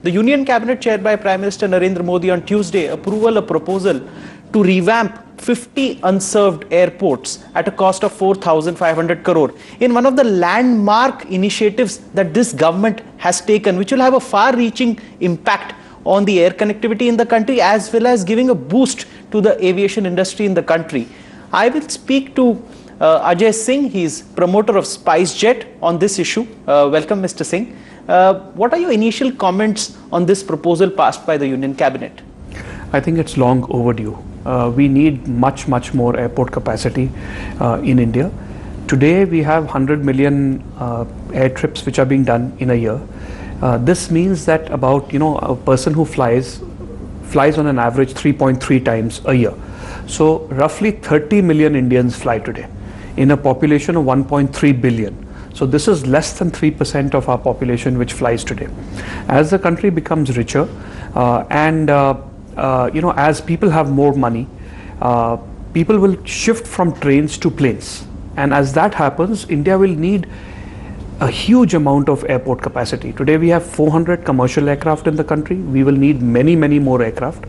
The Union Cabinet chaired by Prime Minister Narendra Modi on Tuesday approved a proposal to revamp 50 unserved airports at a cost of 4,500 crore in one of the landmark initiatives that this government has taken, which will have a far-reaching impact on the air connectivity in the country as well as giving a boost to the aviation industry in the country. I will speak to Ajay Singh. He is promoter of SpiceJet on this issue. Welcome, Mr. Singh. What are your initial comments on this proposal passed by the Union Cabinet? I think it's long overdue. We need much more airport capacity in India. Today we have 100 million air trips which are being done in a year. This means that about a person who flies on an average 3.3 times a year. So roughly 30 million Indians fly today in a population of 1.3 billion. So this is less than 3% of our population which flies today. As the country becomes richer as people have more money, people will shift from trains to planes. And as that happens, India will need a huge amount of airport capacity. Today we have 400 commercial aircraft in the country. We will need many more aircraft.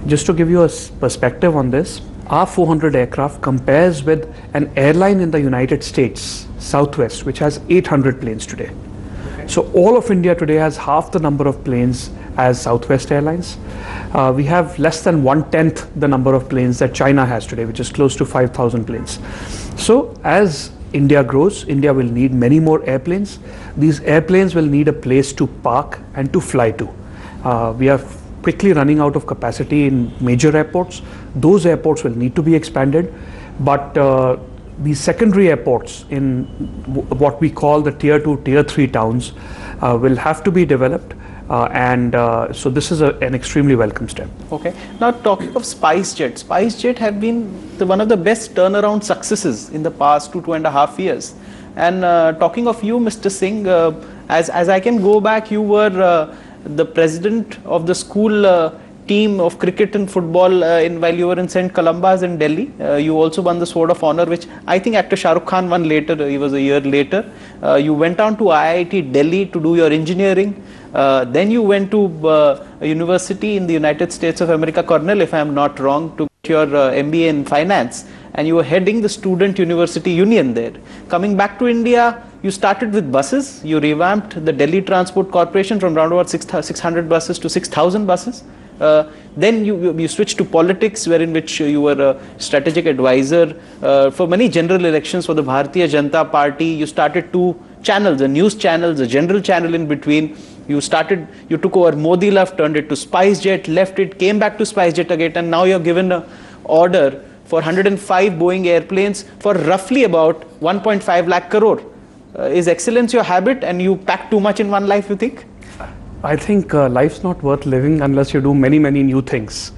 Just to give you a perspective on this, our 400 aircraft compares with an airline in the United States, Southwest, which has 800 planes today. So all of India today has half the number of planes as Southwest Airlines. We have less than 1/10 the number of planes that China has today, which is close to 5,000 planes. So as India grows, India will need many more airplanes. These airplanes will need a place to park and to fly to. We are quickly running out of capacity in major airports. Those airports will need to be expanded, but the secondary airports in what we call the tier 2, tier 3 towns will have to be developed. So this is an extremely welcome step. Okay. Now talking of SpiceJet, SpiceJet have been one of the best turnaround successes in the past 2.5 years. And talking of you, Mr. Singh, as I can go back, you were the president of the school team of cricket and football while you were in St. Columba's in Delhi. You also won the Sword of Honor, which I think actor Shah Rukh Khan won later. He was a year later. You went on to IIT Delhi to do your engineering. Then you went to a university in the United States of America, Cornell, if I am not wrong, to get your MBA in finance. And you were heading the Student University Union there. Coming back to India, you started with buses. You revamped the Delhi Transport Corporation from around about 600 buses to 6,000 buses. Then you switched to politics, wherein which you were a strategic advisor for many general elections for the Bharatiya Janata Party. You started 2 channels, a news channel, a general channel in between. You took over Modi Love, turned it to SpiceJet, left it, came back to SpiceJet again, and now you're given an order for 105 Boeing airplanes for roughly about 1.5 lakh crore. Is excellence your habit and you pack too much in one life, you think? I think life's not worth living unless you do many new things.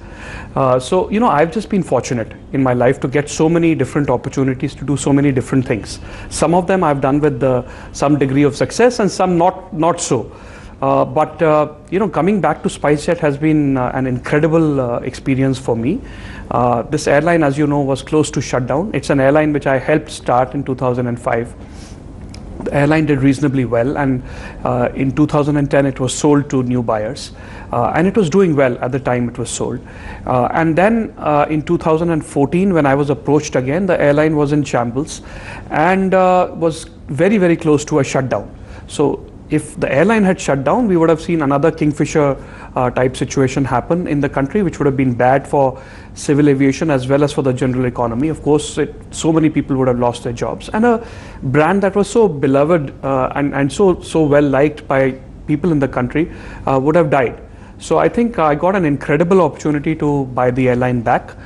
So I've just been fortunate in my life to get so many different opportunities to do so many different things. Some of them I've done with some degree of success and some not so. But coming back to SpiceJet has been an incredible experience for me. This airline, as you know, was close to shut down. It's an airline which I helped start in 2005. The airline did reasonably well, and in 2010 it was sold to new buyers, and it was doing well at the time it was sold. And then in 2014, when I was approached again, the airline was in shambles and was very close to a shutdown. So if the airline had shut down, we would have seen another Kingfisher type situation happen in the country, which would have been bad for civil aviation as well as for the general economy. Of course, so many people would have lost their jobs, and a brand that was so beloved and so well liked by people in the country would have died. So I think I got an incredible opportunity to buy the airline back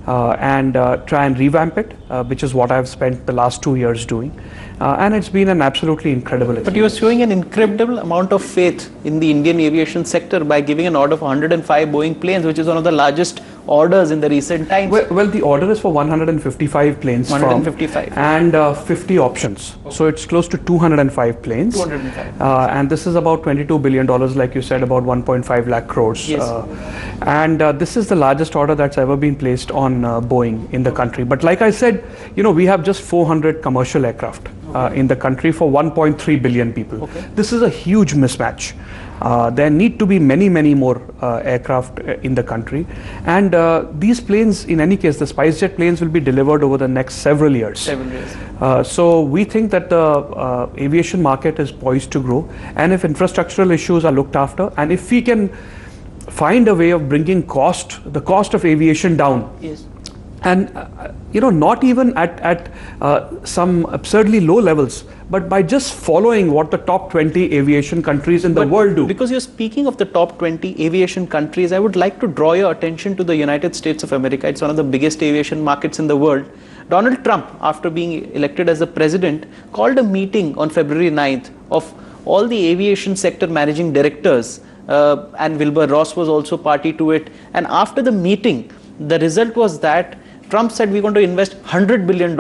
and try and revamp it, which is what I've spent the last 2 years doing. And it's been an absolutely incredible experience. But you are showing an incredible amount of faith in the Indian aviation sector by giving an order for 105 Boeing planes, which is one of the largest orders in the recent times. Well, the order is for 155 planes 155. and 50 options. So it's close to 205 planes. 205. And this is about $22 billion, like you said, about 1.5 lakh crores. Yes. And this is the largest order that's ever been placed on Boeing in the country. But like I said, we have just 400 commercial aircraft. in the country for 1.3 billion people. Okay. This is a huge mismatch. There need to be many more aircraft in the country, and these planes, in any case, the SpiceJet planes will be delivered over the next several years. So we think that the aviation market is poised to grow, and if infrastructural issues are looked after, and if we can find a way of bringing the cost of aviation down, yes, and not even at some absurdly low levels, but by just following what the top 20 aviation countries in the world do. Because you're speaking of the top 20 aviation countries, I would like to draw your attention to the United States of America. It's one of the biggest aviation markets in the world. Donald Trump, after being elected as the president, called a meeting on February 9th of all the aviation sector managing directors, and Wilbur Ross was also party to it. And after the meeting, the result was that Trump said we're going to invest $100 billion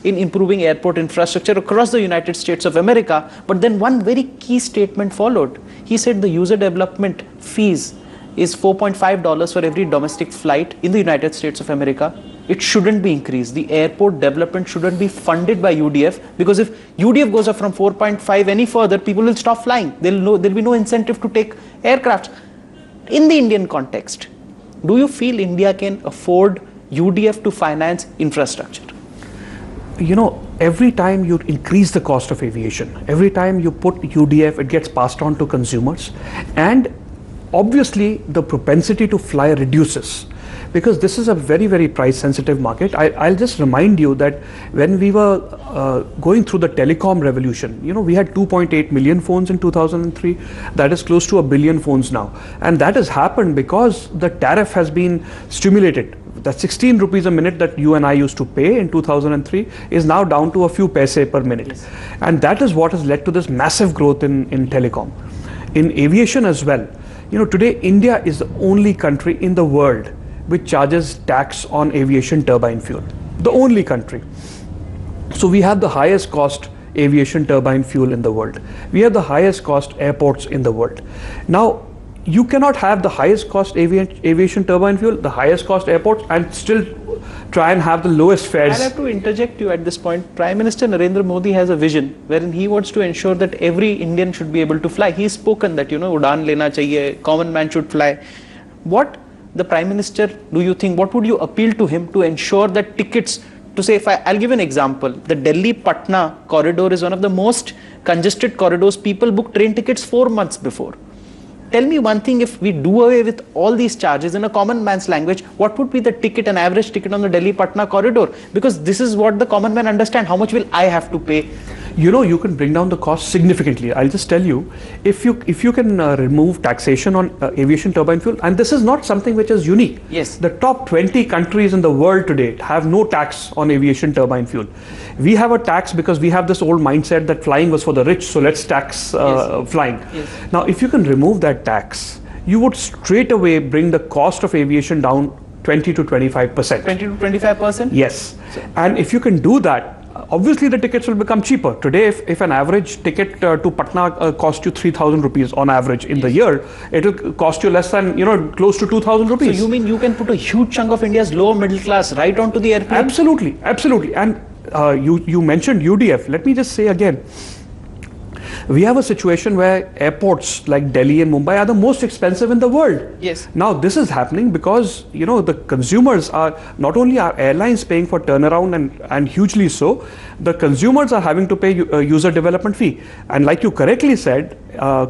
in improving airport infrastructure across the United States of America. But then one very key statement followed. He said the user development fees is $4.5 for every domestic flight in the United States of America. It shouldn't be increased. The airport development shouldn't be funded by UDF, because if UDF goes up from 4.5 any further, people will stop flying. There'll be no incentive to take aircraft. In the Indian context, do you feel India can afford UDF to finance infrastructure? Every time you increase the cost of aviation, every time you put UDF, it gets passed on to consumers, and obviously the propensity to fly reduces, because this is a very price sensitive market. I'll just remind you that when we were going through the telecom revolution, we had 2.8 million phones in 2003. That is close to 1 billion phones now, and that has happened because the tariff has been stimulated. That 16 rupees a minute that you and I used to pay in 2003 is now down to a few paise per minute. Yes. And that is what has led to this massive growth in telecom. In aviation as well, today India is the only country in the world which charges tax on aviation turbine fuel. The only country. So we have the highest cost aviation turbine fuel in the world. We have the highest cost airports in the world. Now, you cannot have the highest cost aviation turbine fuel, the highest cost airports, and still try and have the lowest fares. I'll have to interject you at this point. Prime Minister Narendra Modi has a vision wherein he wants to ensure that every Indian should be able to fly. He's spoken that, Udan lena chahiye, common man should fly. What the Prime Minister, do you think, what would you appeal to him to ensure that tickets, to say, I'll give an example. The Delhi-Patna corridor is one of the most congested corridors. People book train tickets 4 months before. Tell me one thing, if we do away with all these charges in a common man's language, what would be the ticket, an average ticket on the Delhi-Patna corridor? Because this is what the common man understand. How much will I have to pay? You can bring down the cost significantly. I'll just tell you, if you can remove taxation on aviation turbine fuel, and this is not something which is unique. Yes. The top 20 countries in the world today have no tax on aviation turbine fuel. We have a tax because we have this old mindset that flying was for the rich, so let's tax flying. Yes. Now, if you can remove that tax, you would straight away bring the cost of aviation down 20 to 25%. 20 to 25%? Yes. And if you can do that, obviously the tickets will become cheaper. Today, if an average ticket to Patna costs you 3,000 rupees on average in the year, it will cost you less than, close to 2,000 rupees. So you mean you can put a huge chunk of India's lower middle class right onto the airplane? Absolutely. And you mentioned UDF. Let me just say again, we have a situation where airports like Delhi and Mumbai are the most expensive in the world. Yes. Now this is happening because the consumers are, not only are airlines paying for turnaround and hugely so, the consumers are having to pay a user development fee. And like you correctly said,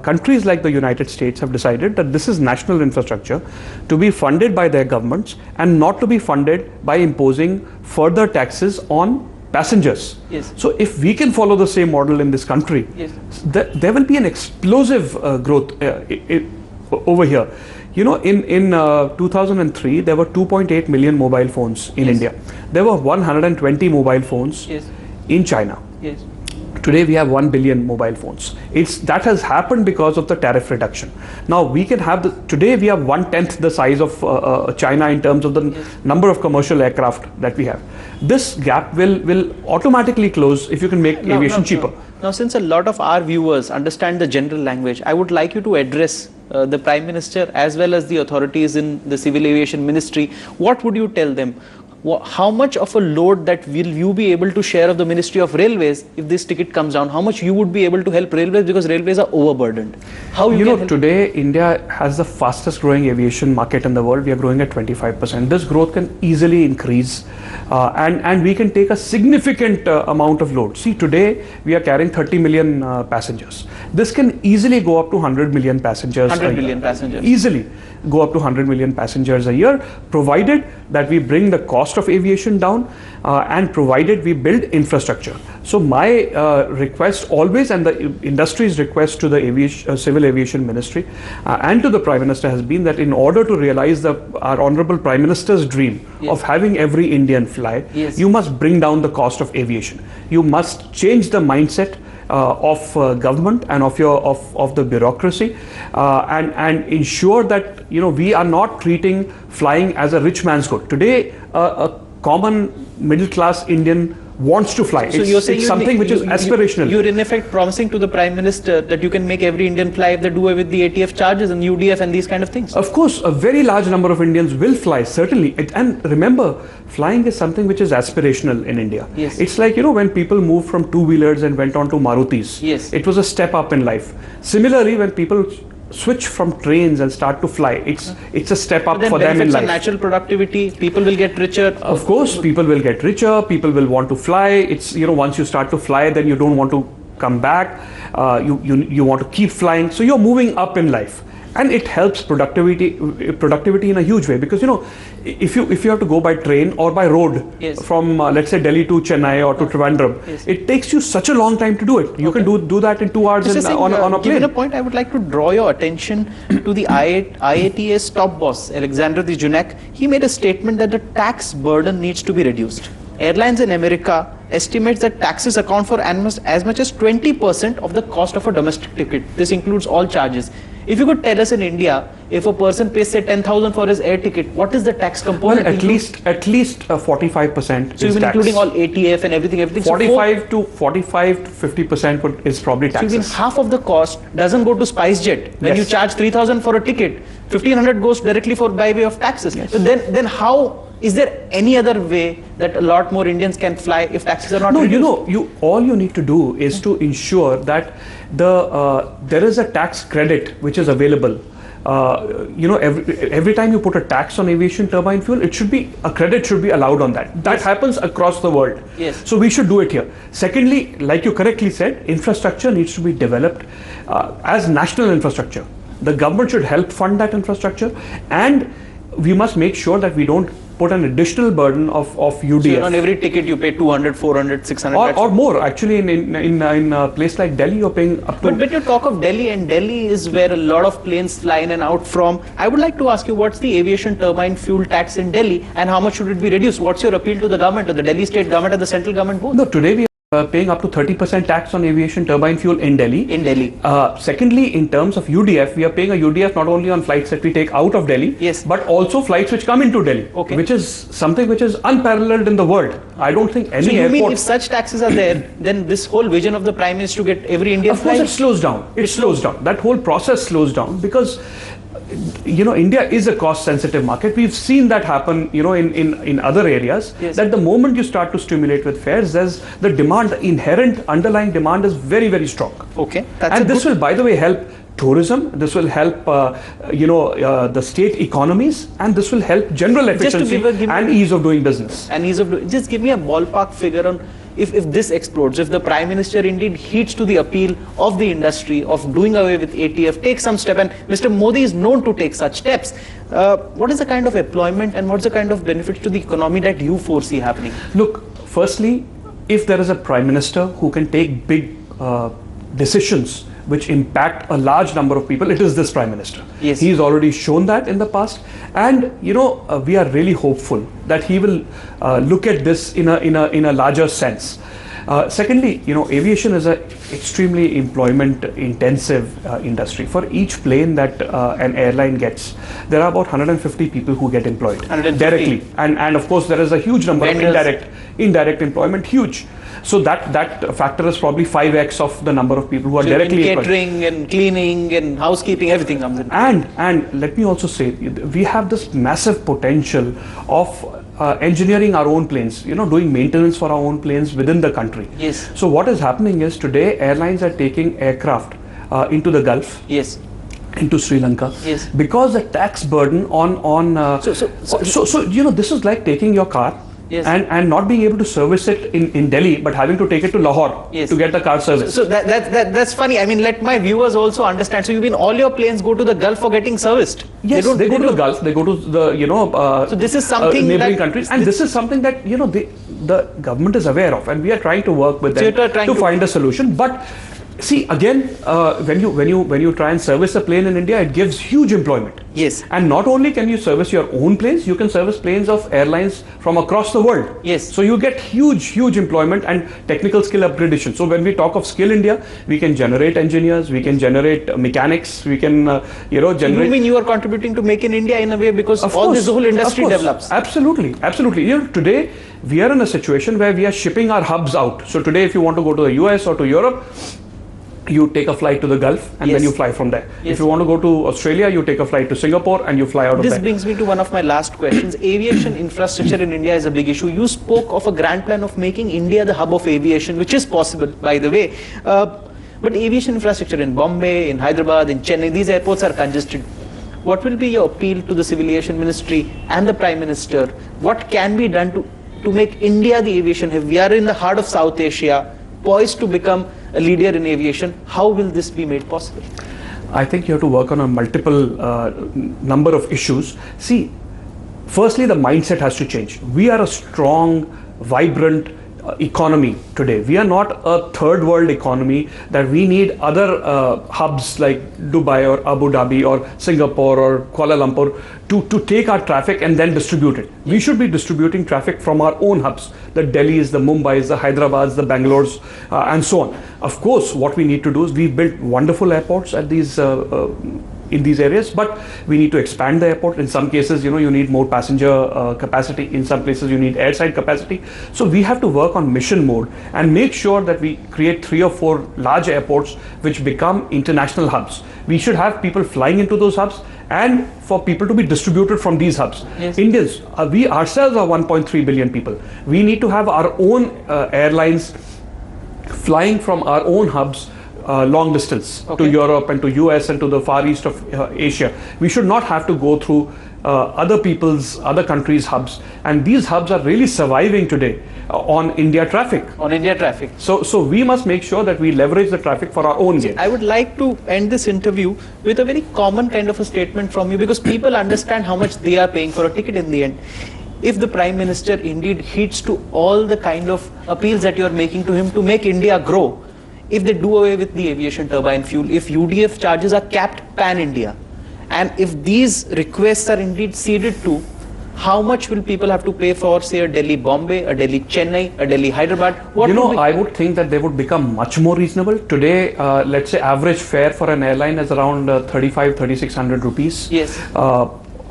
countries like the United States have decided that this is national infrastructure to be funded by their governments and not to be funded by imposing further taxes on passengers. Yes. So if we can follow the same model in this country, yes, there will be an explosive growth over here. In 2003, there were 2.8 million mobile phones in India. There were 120 mobile phones in China. Yes. Today we have 1 billion mobile phones. That has happened because of the tariff reduction. Now we can have today we have 1/10 the size of China in terms of the number of commercial aircraft that we have. This gap will automatically close if you can make aviation cheaper. Now, since a lot of our viewers understand the general language, I would like you to address the Prime Minister as well as the authorities in the Civil Aviation Ministry. What would you tell them? how much of a load that will you be able to share of the Ministry of Railways if this ticket comes down? How much you would be able to help railways, because railways are overburdened? How you know, today India has the fastest growing aviation market in the world. We are growing at 25%. This growth can easily increase, and we can take a significant amount of load. See, today we are carrying 30 million passengers. This can easily go up to 100 million passengers. 100 million passengers. Easily go up to 100 million passengers a year, provided that we bring the cost of aviation down, and provided we build infrastructure. So my request always, and the industry's request to the Civil Aviation Ministry and to the Prime Minister has been that in order to realize our Honorable Prime Minister's dream of having every Indian fly, you must bring down the cost of aviation. You must change the mindset of government and of the bureaucracy, and ensure that we are not treating flying as a rich man's good. Today, a common middle class Indian wants to fly. So you're saying it's something which is aspirational. You're in effect promising to the Prime Minister that you can make every Indian fly if they do away with the ATF charges and UDF and these kind of things. Of course, a very large number of Indians will fly, certainly. And remember, flying is something which is aspirational in India. Yes. It's like, when people moved from two-wheelers and went on to Marutis. Yes. It was a step up in life. Similarly, when people switch from trains and start to fly, it's a step up for them in life. Natural productivity, people will get richer. Of course, people will get richer, people will want to fly. It's, once you start to fly, then you don't want to come back. You want to keep flying. So you're moving up in life. And it helps productivity in a huge way, because if you have to go by train or by road from let's say Delhi to Chennai or to Trivandrum, it takes you such a long time to do it. You can do that in 2 hours on a plane. Given a point, I would like to draw your attention to the IATA's top boss, Alexander de Junac. He made a statement that the tax burden needs to be reduced. Airlines in America estimates that taxes account for as much as 20% of the cost of a domestic ticket. This includes all charges. If you could tell us in India, if a person pays say 10,000 for his air ticket, what is the tax component? Well, at least 45%. So even tax. including all ATF and everything. 45 to 50% is probably taxes. So even half of the cost doesn't go to SpiceJet. When you charge 3,000 for a ticket, 1,500 goes directly by way of taxes. So then how? Is there any other way that a lot more Indians can fly if taxes are not reduced? All you need to do is to ensure that there is a tax credit which is available. Every time you put a tax on aviation turbine fuel, a credit should be allowed on that. That happens across the world. Yes. So we should do it here. Secondly, like you correctly said, infrastructure needs to be developed as national infrastructure. The government should help fund that infrastructure, and we must make sure that we don't put an additional burden of UDF. So on every ticket you pay 200, 400, 600 or more. Actually, in a place like Delhi, you're paying up to... But you talk of Delhi, and Delhi is where a lot of planes fly in and out from. I would like to ask you, what's the aviation turbine fuel tax in Delhi, and how much should it be reduced? What's your appeal to the government, to the Delhi state government and the central government both? No, today we paying up to 30% tax on aviation turbine fuel in Delhi. Secondly, in terms of UDF, we are paying a UDF not only on flights that we take out of Delhi, but also flights which come into Delhi, which is something which is unparalleled in the world. I don't think any airport... So you mean if such taxes are there, then this whole vision of the Prime Minister to get every Indian flying... Of course it slows down. It slows down. That whole process slows down because... India is a cost-sensitive market. We've seen that happen, in other areas. That the moment you start to stimulate with fares, there's the demand, the inherent underlying demand is very, very strong. And this will, by the way, help tourism. This will help, the state economies, and this will help general efficiency and ease of doing business. Just give me a ballpark figure on if this explodes, if the Prime Minister indeed heeds to the appeal of the industry of doing away with ATF, take some step, and Mr. Modi is known to take such steps. What is the kind of employment and what's the kind of benefits to the economy that you foresee happening? Look, firstly, if there is a Prime Minister who can take big decisions which impact a large number of people, it is this Prime Minister. He's already shown that in the past, and we are really hopeful that he will look at this in a larger sense. Secondly, aviation is an extremely employment intensive industry. For each plane that an airline gets, there are about 150 people who get employed directly, and of course there is a huge number of indirect employment, huge. So that factor is probably 5x of the number of people who are directly employed. Catering and cleaning and housekeeping, everything comes in. And let me also say, we have this massive potential of engineering our own planes, doing maintenance for our own planes within the country. Yes. So what is happening is today airlines are taking aircraft into the Gulf. Yes. Into Sri Lanka. Yes. Because the tax burden on this is like taking your car. Yes. And not being able to service it in Delhi, but having to take it to Lahore. Yes. To get the car serviced. So that's funny. I mean, let my viewers also understand. So you mean all your planes go to the Gulf for getting serviced? Yes, they go to the Gulf. They go to the so this is something neighboring countries, and this is something that the government is aware of, and we are trying to work with them to find a solution. But see, again, when you try and service a plane in India, it gives huge employment. Yes. And not only can you service your own planes, you can service planes of airlines from across the world. Yes. So you get huge employment and technical skill upgradation. So when we talk of Skill India, we can generate engineers, we can generate mechanics, we can generate. You mean you are contributing to Make in India in a way, because all this whole industry develops? Absolutely. Today we are in a situation where we are shipping our hubs out. So today, if you want to go to the US or to Europe, you take a flight to the Gulf and then you fly from there. Yes. If you want to go to Australia, you take a flight to Singapore and you fly out of there. This brings me to one of my last questions. Aviation infrastructure in India is a big issue. You spoke of a grand plan of making India the hub of aviation, which is possible, by the way. But aviation infrastructure in Bombay, in Hyderabad, in Chennai, these airports are congested. What will be your appeal to the Civil Aviation Ministry and the Prime Minister? What can be done to make India the aviation hub? We are in the heart of South Asia, poised to become a leader in aviation. How will this be made possible? I think you have to work on a multiple number of issues. See, firstly, the mindset has to change. We are a strong, vibrant economy today. We are not a third world economy that we need other hubs like Dubai or Abu Dhabi or Singapore or Kuala Lumpur to take our traffic and then distribute it. We should be distributing traffic from our own hubs, the Delhis, the Mumbais, the Hyderabad's, the Bangalores, and so on. Of course, what we need to do is we built wonderful airports at these in these areas, but we need to expand the airport. In some cases, you need more passenger capacity. In some places, you need airside capacity. So we have to work on mission mode and make sure that we create 3 or 4 large airports which become international hubs. We should have people flying into those hubs and for people to be distributed from these hubs. Yes. Indians, we ourselves are 1.3 billion people. We need to have our own airlines flying from our own hubs long distance to Europe and to US and to the far east of Asia. We should not have to go through other countries' hubs, and these hubs are really surviving today on India traffic. So we must make sure that we leverage the traffic for our own gain. I would like to end this interview with a very common kind of a statement from you, because people understand how much they are paying for a ticket in the end. If the Prime Minister indeed heeds to all the kind of appeals that you are making to him to make India grow, if they do away with the aviation turbine fuel, if UDF charges are capped pan-India, and if these requests are indeed ceded to, how much will people have to pay for, say, a Delhi Bombay, a Delhi Chennai, a Delhi Hyderabad? I would think that they would become much more reasonable. Today, let's say average fare for an airline is around 3,600 rupees. Yes.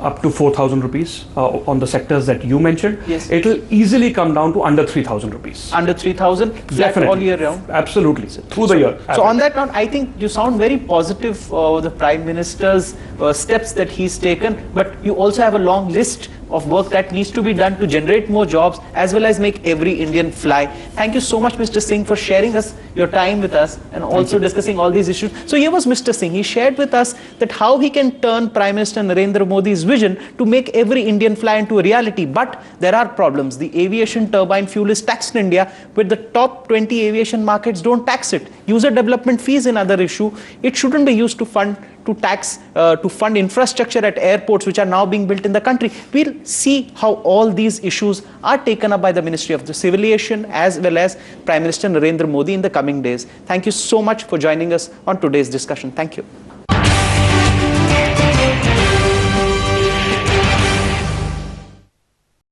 Up to 4,000 rupees on the sectors that you mentioned. Yes. It will easily come down to under 3,000 rupees. Under 3,000 flat all year round? Absolutely, through the year. So on that note, I think you sound very positive for the Prime Minister's steps that he's taken, but you also have a long list of work that needs to be done to generate more jobs as well as make every Indian fly. Thank you so much, Mr. Singh, for sharing your time with us and also discussing all these issues. So here was Mr. Singh. He shared with us that how he can turn Prime Minister Narendra Modi's vision to make every Indian fly into a reality. But there are problems. The aviation turbine fuel is taxed in India, but the top 20 aviation markets don't tax it. User development fees another issue. It shouldn't be used to fund infrastructure at airports which are now being built in the country. We'll see how all these issues are taken up by the Ministry of the Civil Aviation as well as Prime Minister Narendra Modi in the coming days. Thank you so much for joining us on today's discussion. Thank you.